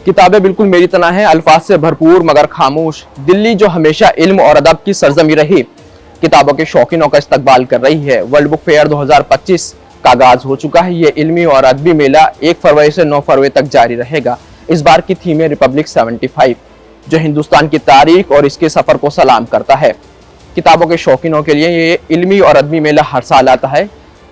किताबें बिल्कुल मेरी तरह हैं, अल्फाज से भरपूर मगर खामोश। दिल्ली जो हमेशा इल्म और अदब की सरजमी रही, किताबों के शौकीनों का इस्तकबाल कर रही है। वर्ल्ड बुक फेयर 2025 का आगाज हो चुका है। ये इल्मी और अदबी मेला 1 फरवरी से 9 फरवरी तक जारी रहेगा। इस बार की थीम है रिपब्लिक 75, जो हिंदुस्तान की तारीख और इसके सफर को सलाम करता है। किताबों के शौकीनों के लिए ये इल्मी और अदबी मेला हर साल आता है।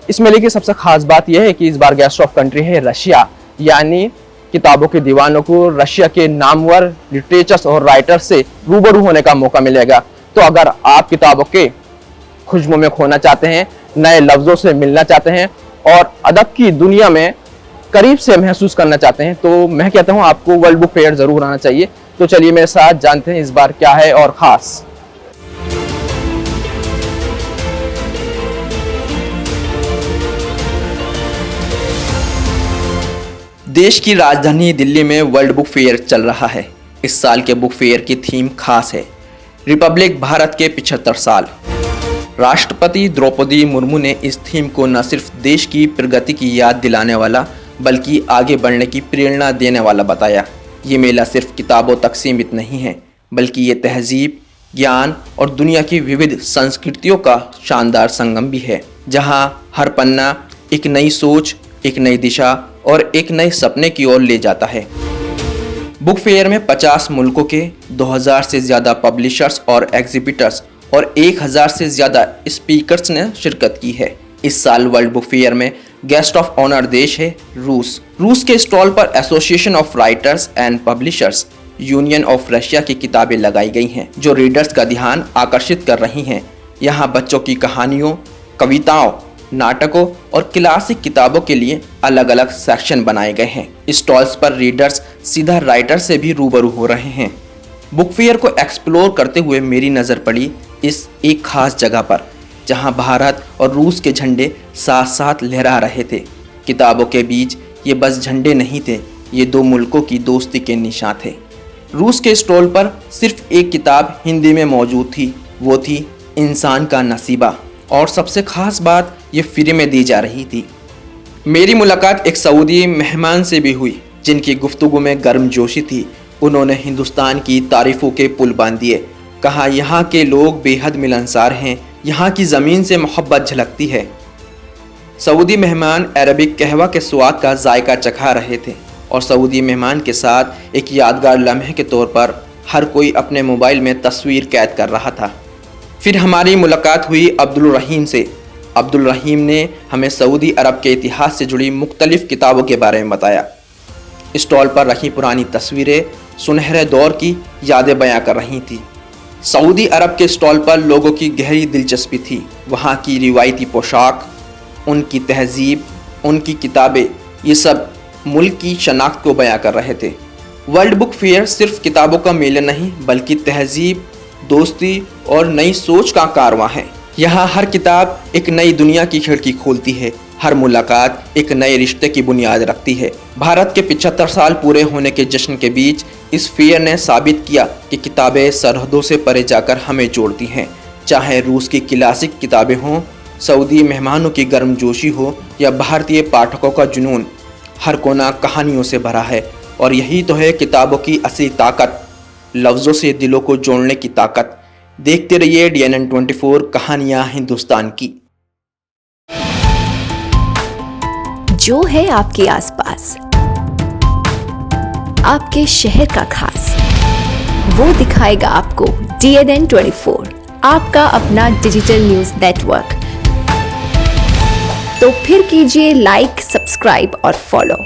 इस मेले की सबसे खास बात यह है कि इस बार गेस्ट ऑफ कंट्री है रशिया, यानी किताबों के दीवानों को रशिया के नामवर लिटरेचर्स और राइटर्स से रूबरू होने का मौका मिलेगा। तो अगर आप किताबों के खुशबू में खोना चाहते हैं, नए लफ्जों से मिलना चाहते हैं और अदब की दुनिया में करीब से महसूस करना चाहते हैं, तो मैं कहता हूं आपको वर्ल्ड बुक फेयर जरूर आना चाहिए। तो चलिए मेरे साथ जानते हैं इस बार क्या है और खास। देश की राजधानी दिल्ली में वर्ल्ड बुक फेयर चल रहा है। इस साल के बुक फेयर की थीम खास है, रिपब्लिक भारत के 75 साल। राष्ट्रपति द्रौपदी मुर्मू ने इस थीम को न सिर्फ देश की प्रगति की याद दिलाने वाला बल्कि आगे बढ़ने की प्रेरणा देने वाला बताया। ये मेला सिर्फ किताबों तक सीमित नहीं है, बल्कि ये तहजीब, ज्ञान और दुनिया की विविध संस्कृतियों का शानदार संगम भी है, जहाँ हर पन्ना एक नई सोच, एक नई दिशा और एक नए सपने की ओर ले जाता है। बुक फेयर में 50 मुल्कों के 2000 से ज़्यादा पब्लिशर्स और एग्जिबिटर्स और 1000 से ज़्यादा स्पीकर्स ने शिरकत की है। इस साल वर्ल्ड बुक फेयर में गेस्ट ऑफ ऑनर देश है रूस। रूस के स्टॉल पर association of writers and publishers union of Russia की किताबें लगाई गई हैं, जो रीडर्स का ध्यान आकर्षित कर रही हैं। यहाँ बच्चों की कहानियों, कविताओं, नाटकों और क्लासिक किताबों के लिए अलग अलग सेक्शन बनाए गए हैं। स्टॉल्स पर रीडर्स सीधा राइटर से भी रूबरू हो रहे हैं। बुक फेयर को एक्सप्लोर करते हुए मेरी नज़र पड़ी इस एक खास जगह पर, जहां भारत और रूस के झंडे साथ साथ लहरा रहे थे। किताबों के बीच ये बस झंडे नहीं थे, ये दो मुल्कों की दोस्ती के निशान थे। रूस के स्टॉल पर सिर्फ एक किताब हिंदी में मौजूद थी, वो थी इंसान का नसीबा, और सबसे खास बात ये फ्री में दी जा रही थी। मेरी मुलाकात एक सऊदी मेहमान से भी हुई, जिनकी गुफ्तगू में गर्मजोशी थी। उन्होंने हिंदुस्तान की तारीफ़ों के पुल बांध दिए। कहा यहाँ के लोग बेहद मिलनसार हैं, यहाँ की ज़मीन से मोहब्बत झलकती है। सऊदी मेहमान अरबिक कहवा के स्वाद का जायका चखा रहे थे और सऊदी मेहमान के साथ एक यादगार लम्हे के तौर पर हर कोई अपने मोबाइल में तस्वीर कैद कर रहा था। फिर हमारी मुलाकात हुई अब्दुल रहीम से। अब्दुल रहीम ने हमें सऊदी अरब के इतिहास से जुड़ी मुख्तलिफ किताबों के बारे में बताया। स्टॉल पर रखी पुरानी तस्वीरें सुनहरे दौर की यादें बयां कर रही थी। सऊदी अरब के स्टॉल पर लोगों की गहरी दिलचस्पी थी। वहाँ की रिवायती पोशाक, उनकी तहजीब, उनकी किताबें, ये सब मुल्क की शनाख्त को बयां कर रहे थे। वर्ल्ड बुक फेयर सिर्फ किताबों का मेला नहीं, बल्कि तहजीब, दोस्ती और नई सोच का कारवां है। यहाँ हर किताब एक नई दुनिया की खिड़की खोलती है, हर मुलाकात एक नए रिश्ते की बुनियाद रखती है। भारत के 75 साल पूरे होने के जश्न के बीच इस फेयर ने साबित किया कि किताबें सरहदों से परे जाकर हमें जोड़ती हैं। चाहे रूस की क्लासिक किताबें हों, सऊदी मेहमानों की गर्मजोशी हो या भारतीय पाठकों का जुनून, हर कोना कहानियों से भरा है। और यही तो है किताबों की असली ताकत, लफ्ज़ों से दिलों को जोड़ने की ताकत। देखते रहिए DNN 24, कहानियां हिंदुस्तान की। जो है आपके आसपास, आपके शहर का खास, वो दिखाएगा आपको DNN 24, आपका अपना डिजिटल न्यूज नेटवर्क। तो फिर कीजिए लाइक, सब्सक्राइब और फॉलो।